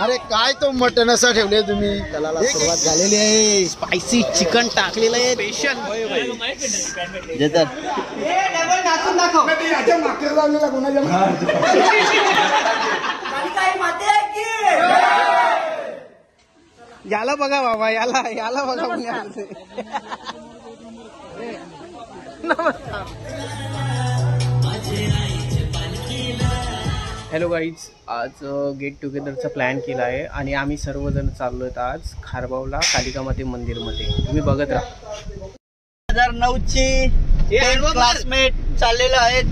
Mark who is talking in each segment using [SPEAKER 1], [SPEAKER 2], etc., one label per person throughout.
[SPEAKER 1] अरे काय तो मटन असा ठेवले तुम्ही? त्याला सुरुवात झालेली आहे. स्पायसी चिकन टाकलेलं आहे स्पेशल. याला बघा बाबा, याला बघा. नमस्कार. हॅलो गाईज, आज गेट टुगेदरचा प्लॅन केला आहे आणि आम्ही सर्वजण चाललो आहेत आज खारबावला कालिका माते मंदिरमध्ये. तुम्ही बघत राहा.
[SPEAKER 2] 2009ची क्लासमेट चाललेलो आहेत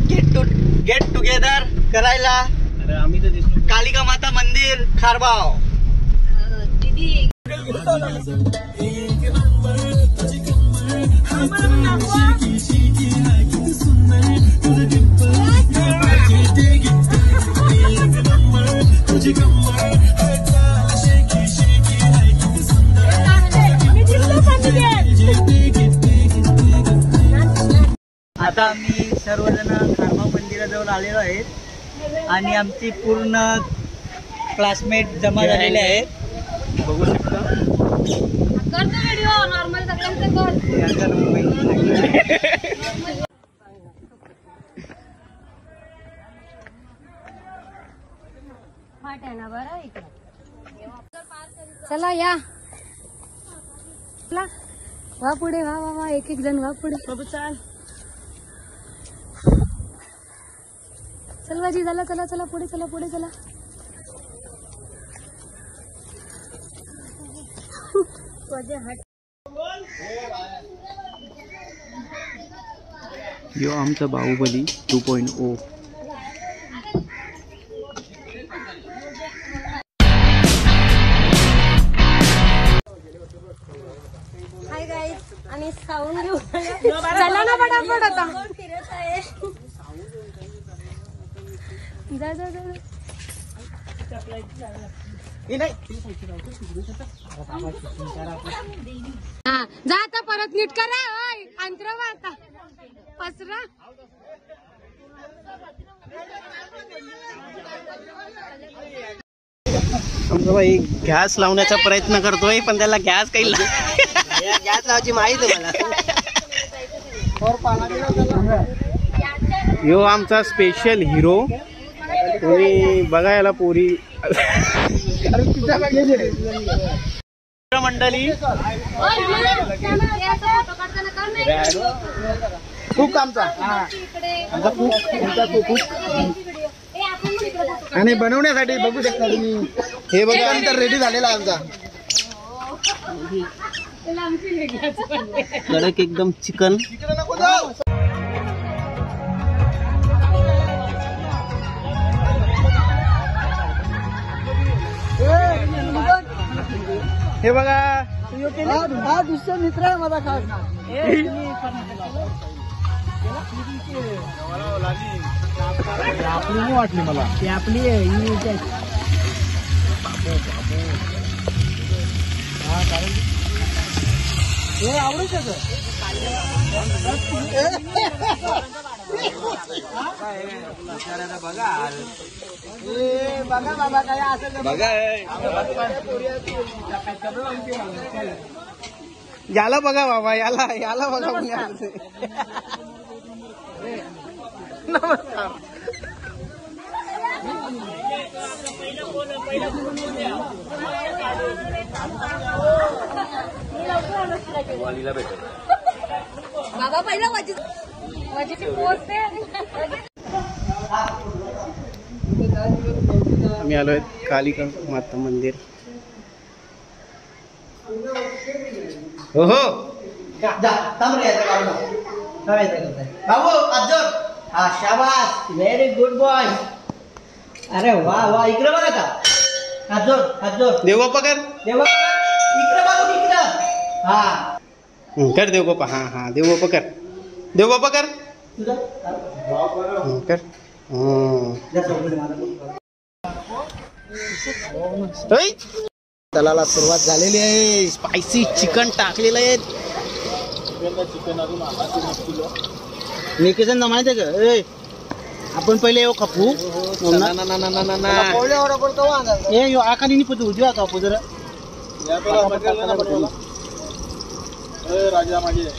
[SPEAKER 2] गेट टुगेदर करायला.
[SPEAKER 1] आम्ही तर दिसलो
[SPEAKER 2] कालिका माता मंदिर खारबाव. आता आम्ही सर्वजण खारबाव मंदिराजवळ आलेलो आहेत आणि आमची पूर्ण क्लासमेट जमा झालेले आहेत.
[SPEAKER 1] बघू शकता.
[SPEAKER 3] चला या, वा पुढे, वा वा वा, एक एक जण वा पुढे. बाबू चाल, चल वाजी, चला चला चला पुढे, चला पुढे चला.
[SPEAKER 1] यो आमचा बाहुबली 2.0.
[SPEAKER 3] हाय गाईज, आणि साऊंड घेऊ चला ना पटापट. आता फिरत आहे. जा जा जा. जा आता परत नीट करा. अंतरावा आता पसरा.
[SPEAKER 1] आमचा भाई गॅस लावण्याचा प्रयत्न करतोय पण त्याला गॅस काही
[SPEAKER 2] गॅस लावायची माहिती आहे मला.
[SPEAKER 1] यो आमचा स्पेशल हिरो. तुम्ही बघायला पोरी मंडळी खूप आमचा आणि बनवण्यासाठी बघू शकता तुम्ही. हे बघा नंतर रेडी झालेला आमचा कडक एकदम चिकन. हे बघा,
[SPEAKER 2] हा दुसरा मित्र आहे माझा खास.
[SPEAKER 1] आपली वाटली मला
[SPEAKER 2] ती आपली आहे. हे आवडू शकत. बघा बाबा काय असं
[SPEAKER 1] बघा. याला बघा बाबा, याला बघा. नमस्कार.
[SPEAKER 3] बाबा पहिला माझी पोस्ट आहे.
[SPEAKER 1] आम्ही आलोय कालिका माता मंदिर. हो हो
[SPEAKER 2] बाबू अब्दुल. हा शाबास, व्हेरी गुड बॉय. अरे वा वा, इकडे बघा आता. अब्दुल
[SPEAKER 1] देव पकड.
[SPEAKER 2] देवा इकडे बघू, इकडं. हा
[SPEAKER 1] कर देव बाप्पा. हा हा देव बाप्पा कर. देव बाप्पा कर. कर. त्याला सुरुवात झालेली आहे. स्पायसी चिकन टाकलेलं आहे.
[SPEAKER 2] मी किसन माहिती आहे का? आपण पहिले येऊ कापू
[SPEAKER 1] ना ना ना ना ना ना
[SPEAKER 2] ए यो आकानी पतू उजवा कापू जरा राजा माझे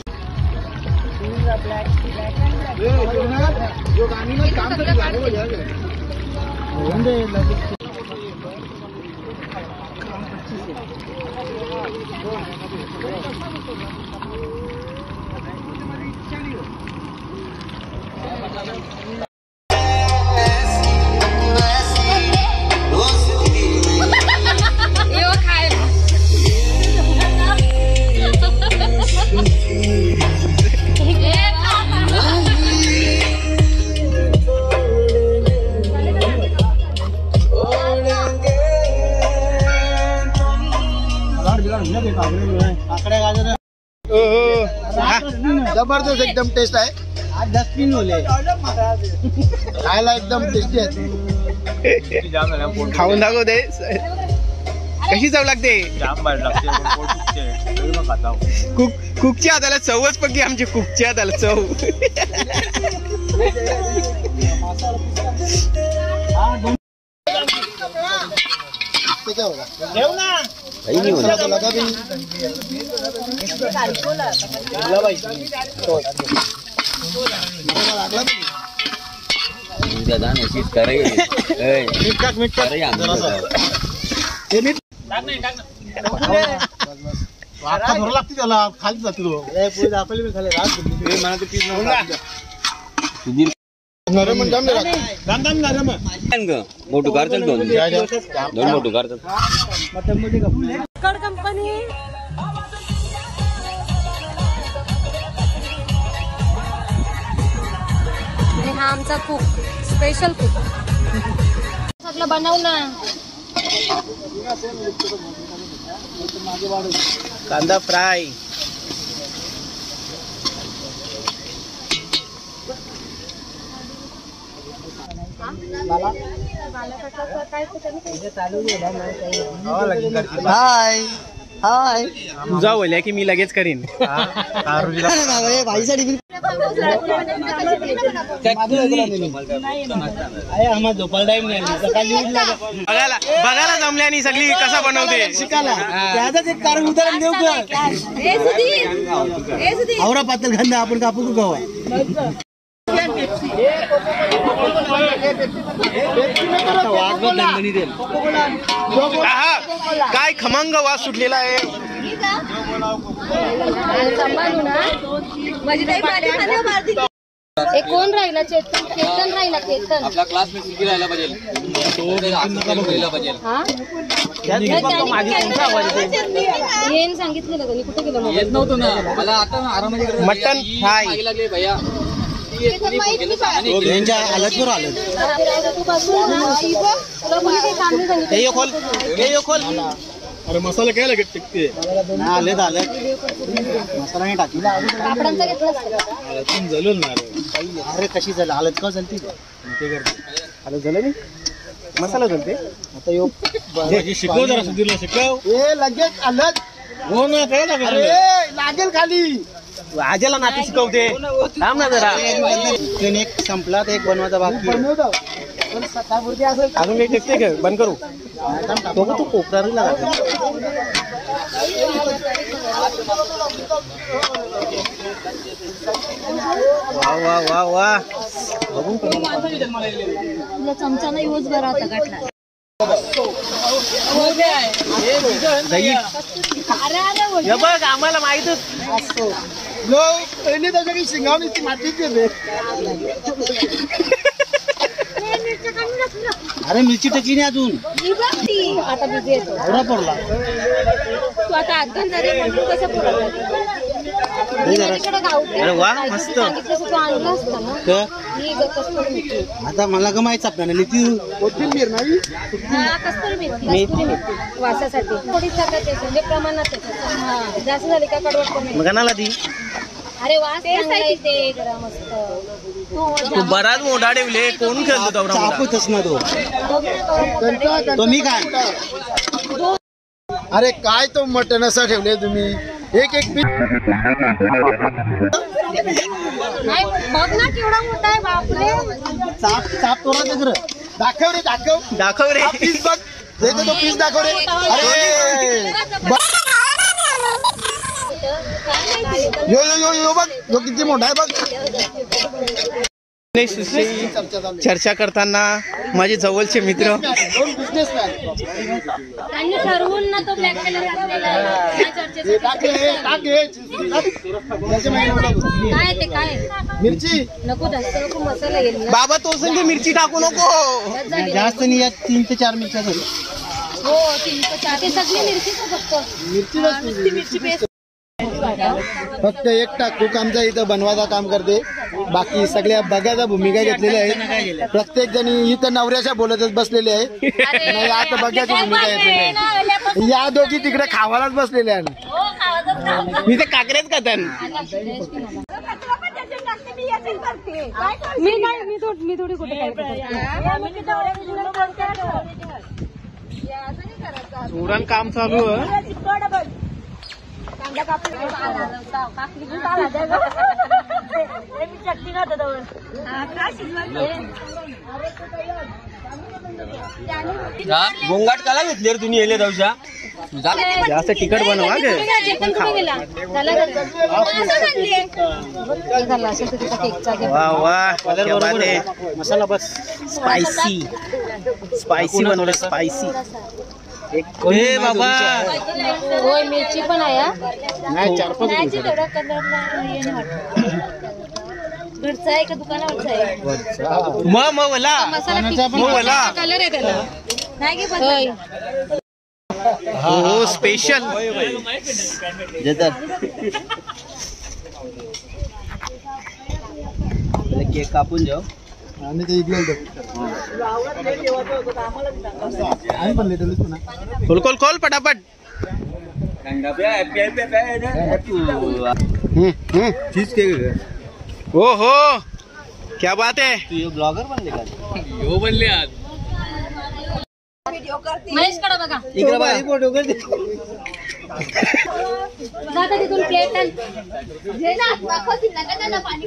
[SPEAKER 2] जबरदस्त एकदम टेस्ट आहे आज डस्टबिन होले खायला एकदम टेस्टी आहे
[SPEAKER 1] खाऊन दाखव दे कशी चव लागते कुकच्या हाताला चवच पक्की आमची कुकच्या हाताला चव
[SPEAKER 2] लागते त्याला खाली जाते
[SPEAKER 4] मोठू कारचल दोन मोठू कारचल
[SPEAKER 3] कड कंपनी आणि हा आमचा कुक स्पेशल कुक सगळं बनव ना
[SPEAKER 1] कांदा फ्राय
[SPEAKER 2] हाय हाय
[SPEAKER 1] तुझा बोलल्या की मी लगेच करीन
[SPEAKER 2] झोपायला टाइम नाही सकाळी
[SPEAKER 1] बघायला जमल्याने सगळी कसा बनवते
[SPEAKER 2] शिकायला त्याच एक कारण उदाहरण देऊ का आवरा पातळ खांदा आपण कापू गवा
[SPEAKER 1] काय खमंग वास सुटलेला आहे
[SPEAKER 3] कोण राहिला केतन राहिला केतन
[SPEAKER 4] आपला क्लासमेट किती राहिला पाहिजे
[SPEAKER 3] येईन सांगितलेलं का कुठे गेलं
[SPEAKER 4] येत नव्हतं ना मला आता आरामात
[SPEAKER 1] मटन फ्राय
[SPEAKER 4] लागले भैया
[SPEAKER 2] यांच्या आलतवर आलं अरे मसाला काय लागत टिकते आलेत आलेत मसाला नाही टाकला जलून ना अरे कशी झालं आलत का चालती
[SPEAKER 1] आता झालं नाही मसाला चालते
[SPEAKER 2] आता योग शिकव जरा सुधीरला शिकव ए लगेच आलत हो ना काय लागेल खाली
[SPEAKER 1] आज्याला नाते शिकवते थांब ना जरा
[SPEAKER 2] एक संपला तर एक बनवायचा बाकी
[SPEAKER 1] अजून काही टेकते का बंद करू
[SPEAKER 2] तो कोपराला
[SPEAKER 1] वा वा वा वा
[SPEAKER 3] तुला चमचाना यूज बरा होता गाठला
[SPEAKER 1] हे बघ आम्हाला माहितच
[SPEAKER 2] पहिली त्याच्या काही शिंगावणी ती मातीच गेले अरे मिरची टकली नाही अजून
[SPEAKER 3] आता बिझी येतो
[SPEAKER 2] एवढा पडला
[SPEAKER 3] तू आता आजकाल जरी म्हणून कसं
[SPEAKER 1] अरे वा मस्त
[SPEAKER 3] तू आणलं असतं ना ही कस्तुरी मेथी
[SPEAKER 2] आता मला का माहित आपल्याला ती कोथिंबीर नाही
[SPEAKER 3] हा कस्तुरी मेथी वासासाठी थोडी टाकायची म्हणजे प्रमाणात जास्त झाली का कडवट कमी
[SPEAKER 1] मग नाला ती
[SPEAKER 3] अरे वास चांगला येते जरा मस्त
[SPEAKER 1] तू बराच मोठा ठेवले कोण खेळतो तेवढा
[SPEAKER 2] चापतच ना तो मी काय अरे काय तो मटण असा ठेवले तुम्ही
[SPEAKER 5] एक पीस
[SPEAKER 3] नाही बघ ना केवढा मोठा आहे बापरे.
[SPEAKER 5] साप तोरा तिकडं दाखव रे
[SPEAKER 1] दाखव रे.
[SPEAKER 5] पीस बघ तो पीस दाखव रे. अरे यो बघ यो किती मोठा आहे बघ.
[SPEAKER 1] चर्चा करताना माझे जवळचे मित्र
[SPEAKER 3] त्यांनी ठरवून ना तो ब्लॅक कलर घातलेला आहे. त्या चर्चेसाठी काय ते काय
[SPEAKER 5] मिरची
[SPEAKER 3] नको जास्त नको मसाला येईल ना.
[SPEAKER 1] बाबा तो संधी मिरची टाकू नको.
[SPEAKER 3] बस झाली.
[SPEAKER 5] जास्त नाही या 3 ते 4 मिरच्या झाली.
[SPEAKER 3] हो 3 ते 4 ते सगळी मिरचीच फक्त नुसती मिरची पेस्ट.
[SPEAKER 5] फक्त एक कुक आमचा इथं बनवायचं काम करते. बाकी सगळ्या बघायचा भूमिका घेतलेल्या आहेत. प्रत्येक जणी इथं नवऱ्याच्या बोलतच बसलेले आहे. नाही आता बघायची भूमिका घेतलेली आहे. या दोघी तिकडे खावायलाच बसलेल्या आहेत.
[SPEAKER 1] मी ते काकरेच खातन.
[SPEAKER 3] मी थोडी कुठे
[SPEAKER 1] जोरान काम चालू आहे.
[SPEAKER 4] गोंगाट काला घेतली रे तुम्ही येले जाऊशा.
[SPEAKER 1] जास्त तिखट बनवा गे. वा वा क्या बात है. मसाला बस स्पायसी बनवलं स्पायसी. ए बाबा
[SPEAKER 3] होय मिरची पण आहे हा.
[SPEAKER 1] नाही 4-5
[SPEAKER 3] नाही तेवढा कलर घरचा आहे का दुकानावरचा आहे.
[SPEAKER 1] मग वला
[SPEAKER 3] कलर आहे त्याला नाही की बदल.
[SPEAKER 1] हो स्पेशल.
[SPEAKER 2] केक कापून जाऊ
[SPEAKER 5] आणि ते इकडे आम्ही पण लेटलच ना.
[SPEAKER 1] खोल पटापट.
[SPEAKER 5] चीज केक
[SPEAKER 1] हो हो क्या बात है.
[SPEAKER 2] तू ब्लॉगर बनले का.
[SPEAKER 4] हो बनले आज.
[SPEAKER 3] महेश कडे बघा
[SPEAKER 2] इकडे बाई फोटो कर.
[SPEAKER 3] जाता तिथून प्लेट घे ना दाखवतील ना का त्यांना पाणी.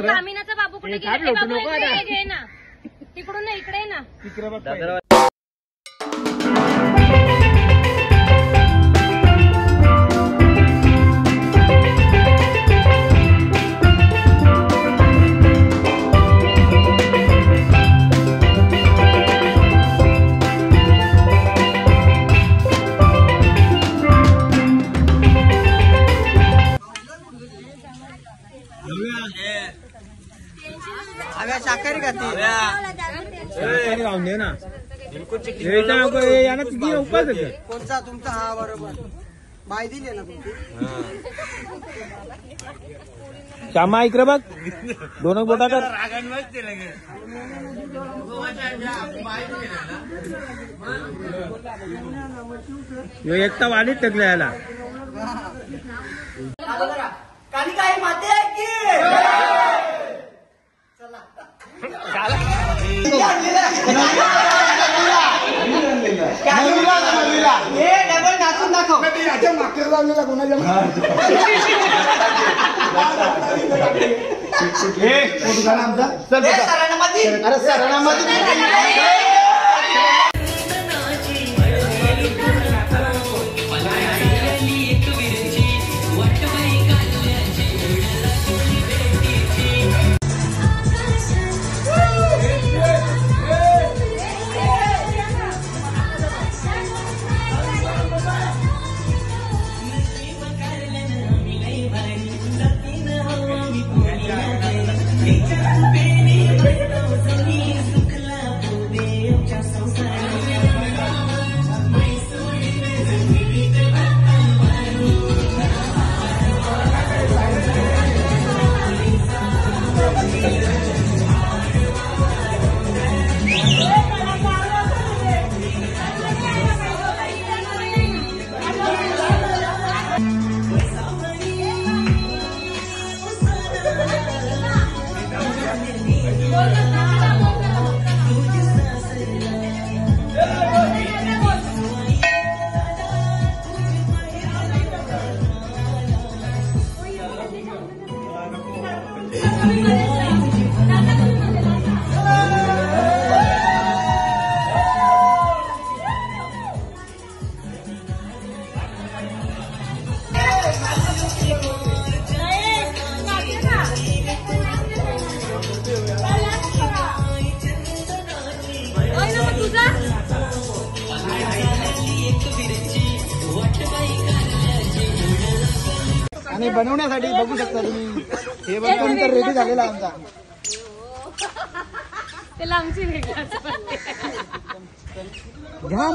[SPEAKER 3] कामिनाचा बाबू कुठे घे ना तिकडून ना इकडे ना.
[SPEAKER 2] शाकाहारी खाते. कोणता तुमचा हा बरोबर बाय दिले ना तुमची.
[SPEAKER 1] श्यामा इकडे बघ. दोन बोटा कर. एकटा वाढीत टाकला याला.
[SPEAKER 2] काही काही माते आहे की डबल नाचून दाखव.
[SPEAKER 5] आणि बनवण्यासाठी बघू शकता तुम्ही हे बनवून तर रेडी झालेला आहे आमचा.
[SPEAKER 3] त्याला आमची वेगळी
[SPEAKER 5] घ्या